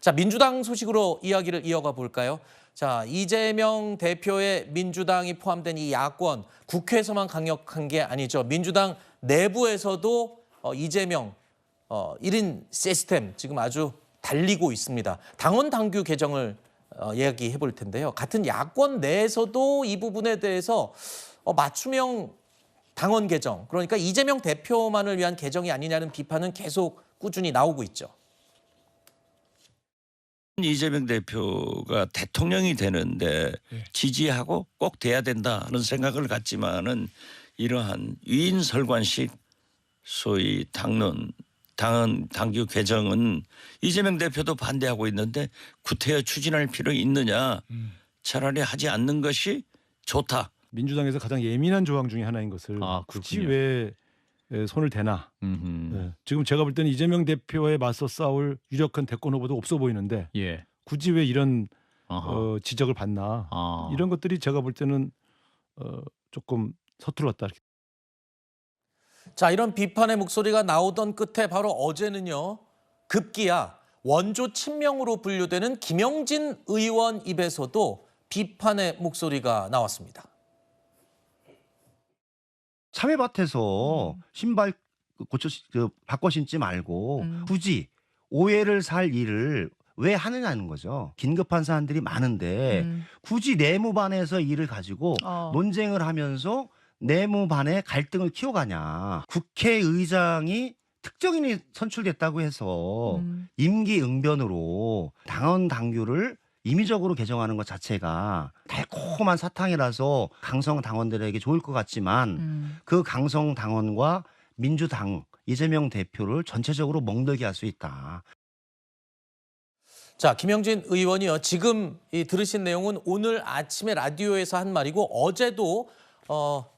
자, 민주당 소식으로 이야기를 이어가 볼까요? 자, 이재명 대표의 민주당이 포함된 이 야권, 국회에서만 강력한 게 아니죠. 민주당 내부에서도 이재명 1인 시스템 지금 아주 달리고 있습니다. 당원 당규 개정을 이야기해 볼 텐데요. 같은 야권 내에서도 이 부분에 대해서 맞춤형 당원 개정, 그러니까 이재명 대표만을 위한 개정이 아니냐는 비판은 계속 꾸준히 나오고 있죠. 이재명 대표가 대통령이 되는데 지지하고 꼭 돼야 된다는 생각을 갖지만은 이러한 위인설관식 소위 당론 당규 개정은 이재명 대표도 반대하고 있는데 구태여 추진할 필요 있느냐. 차라리 하지 않는 것이 좋다. 민주당에서 가장 예민한 조항 중에 하나인 것을 굳이 왜 손을 대나. 네. 지금 제가 볼 때는 이재명 대표에 맞서 싸울 유력한 대권 후보도 없어 보이는데 굳이 왜 이런 지적을 받나. 이런 것들이 제가 볼 때는 조금 서툴렀다. 자, 이런 비판의 목소리가 나오던 끝에 바로 어제는요. 급기야 원조 친명으로 분류되는 김영진 의원 입에서도 비판의 목소리가 나왔습니다. 사회밭에서 신발 바꿔 신지 말고 굳이 오해를 살 일을 왜 하느냐는 거죠. 긴급한 사안들이 많은데 굳이 내무반에서 일을 가지고 논쟁을 하면서 내무반의 갈등을 키워가냐. 국회의장이 특정인이 선출됐다고 해서 임기응변으로 당원 당규를 임의적으로 개정하는 것 자체가 달콤한 사탕이라서 강성 당원들에게 좋을 것 같지만 그 강성 당원과 민주당 이재명 대표를 전체적으로 멍들게 할 수 있다. 자, 김영진 의원이요. 지금 들으신 내용은 오늘 아침에 라디오에서 한 말이고 어제도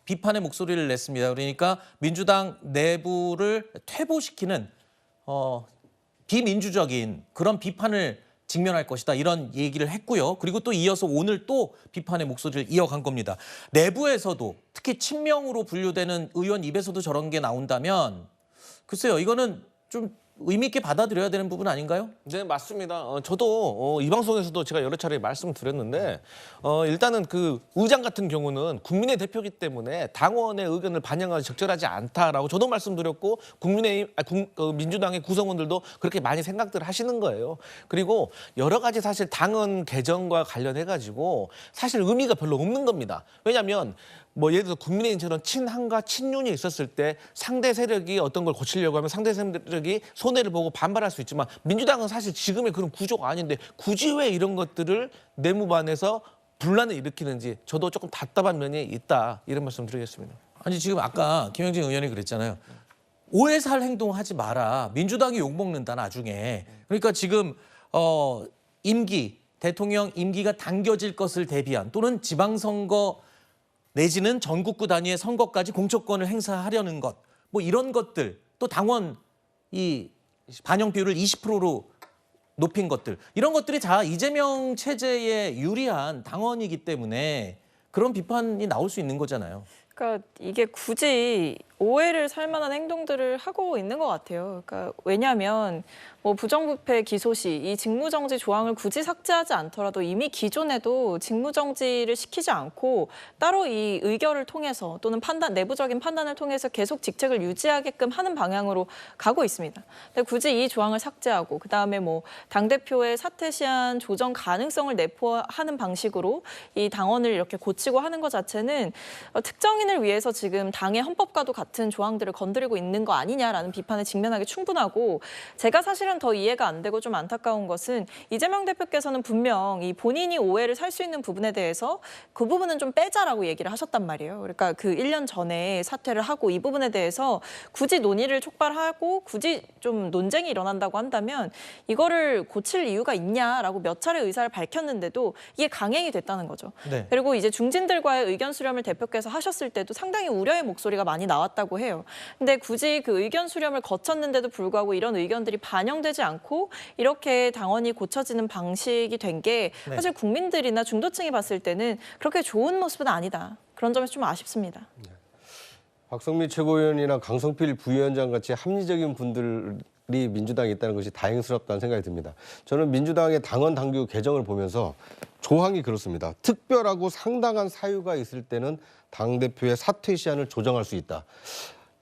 비판의 목소리를 냈습니다. 그러니까 민주당 내부를 퇴보시키는 비민주적인 그런 비판을 직면할 것이다. 이런 얘기를 했고요. 그리고 또 이어서 오늘 또 비판의 목소리를 이어간 겁니다. 내부에서도 특히 친명으로 분류되는 의원 입에서도 저런 게 나온다면 글쎄요. 이거는 좀 의미 있게 받아들여야 되는 부분 아닌가요? 네, 맞습니다. 저도 이 방송에서도 제가 여러 차례 말씀드렸는데 일단은 그 의장 같은 경우는 국민의 대표이기 때문에 당원의 의견을 반영하기 적절하지 않다라고 저도 말씀드렸고 민주당의 구성원들도 그렇게 많이 생각들 하시는 거예요. 그리고 여러 가지 사실 당원 개정과 관련해 가지고 사실 의미가 별로 없는 겁니다. 왜냐하면 예를 들어 국민의힘처럼 친한과 친윤이 있었을 때 상대 세력이 어떤 걸 고치려고 하면 상대 세력이 손해를 보고 반발할 수 있지만 민주당은 사실 지금의 그런 구조가 아닌데 굳이 왜 이런 것들을 내무반에서 분란을 일으키는지 저도 조금 답답한 면이 있다 이런 말씀 드리겠습니다. 아니 지금 아까 김영진 의원이 그랬잖아요. 오해 살 행동하지 마라. 민주당이 욕먹는다 나중에. 그러니까 지금 대통령 임기가 당겨질 것을 대비한 또는 지방선거 내지는 전국구 단위의 선거까지 공천권을 행사하려는 것, 이런 것들, 또 당원 반영 비율을 20%로 높인 것들, 이런 것들이 다 이재명 체제에 유리한 당원이기 때문에 그런 비판이 나올 수 있는 거잖아요. 그러니까 이게 굳이 오해를 살 만한 행동들을 하고 있는 것 같아요. 그러니까 왜냐하면 부정부패 기소 시 이 직무정지 조항을 굳이 삭제하지 않더라도 이미 기존에도 직무정지를 시키지 않고 따로 이 의결을 통해서 또는 내부적인 판단을 통해서 계속 직책을 유지하게끔 하는 방향으로 가고 있습니다. 근데 굳이 이 조항을 삭제하고 그다음에 당대표의 사퇴 시한 조정 가능성을 내포하는 방식으로 이 당원을 이렇게 고치고 하는 것 자체는 특정인을 위해서 지금 당의 헌법과도 같은 조항들을 건드리고 있는 거 아니냐라는 비판에 직면하기 충분하고 제가 사실은 더 이해가 안 되고 좀 안타까운 것은 이재명 대표께서는 분명 이 본인이 오해를 살 수 있는 부분에 대해서 그 부분은 좀 빼자라고 얘기를 하셨단 말이에요. 그러니까 그 1년 전에 사퇴를 하고 이 부분에 대해서 굳이 논의를 촉발하고 굳이 좀 논쟁이 일어난다고 한다면 이거를 고칠 이유가 있냐라고 몇 차례 의사를 밝혔는데도 이게 강행이 됐다는 거죠. 네. 그리고 이제 중진들과의 의견 수렴을 대표께서 하셨을 때도 상당히 우려의 목소리가 많이 나왔다고 해요. 근데 굳이 그 의견 수렴을 거쳤는데도 불구하고 이런 의견들이 반영되지 않고 이렇게 당원이 고쳐지는 방식이 된 게 사실 국민들이나 중도층이 봤을 때는 그렇게 좋은 모습은 아니다. 그런 점에서 좀 아쉽습니다. 박성미 최고위원이나 강성필 부위원장 같이 합리적인 분들이 민주당에 있다는 것이 다행스럽다는 생각이 듭니다. 저는 민주당의 당원 당규 개정을 보면서 조항이 그렇습니다. 특별하고 상당한 사유가 있을 때는 당대표의 사퇴 시한을 조정할 수 있다.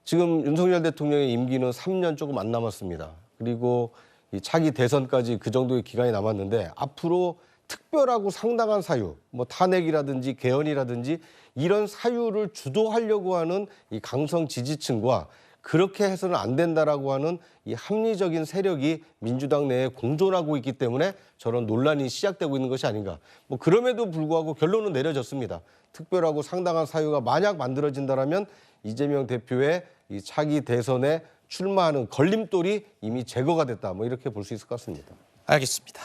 지금 윤석열 대통령의 임기는 3년 조금 안 남았습니다. 그리고 이 차기 대선까지 그 정도의 기간이 남았는데 앞으로 특별하고 상당한 사유, 뭐 탄핵이라든지 개헌이라든지 이런 사유를 주도하려고 하는 이 강성 지지층과 그렇게 해서는 안 된다라고 하는 이 합리적인 세력이 민주당 내에 공존하고 있기 때문에 저런 논란이 시작되고 있는 것이 아닌가. 뭐 그럼에도 불구하고 결론은 내려졌습니다. 특별하고 상당한 사유가 만약 만들어진다라면 이재명 대표의 이 차기 대선에 출마하는 걸림돌이 이미 제거가 됐다. 뭐 이렇게 볼 수 있을 것 같습니다. 알겠습니다.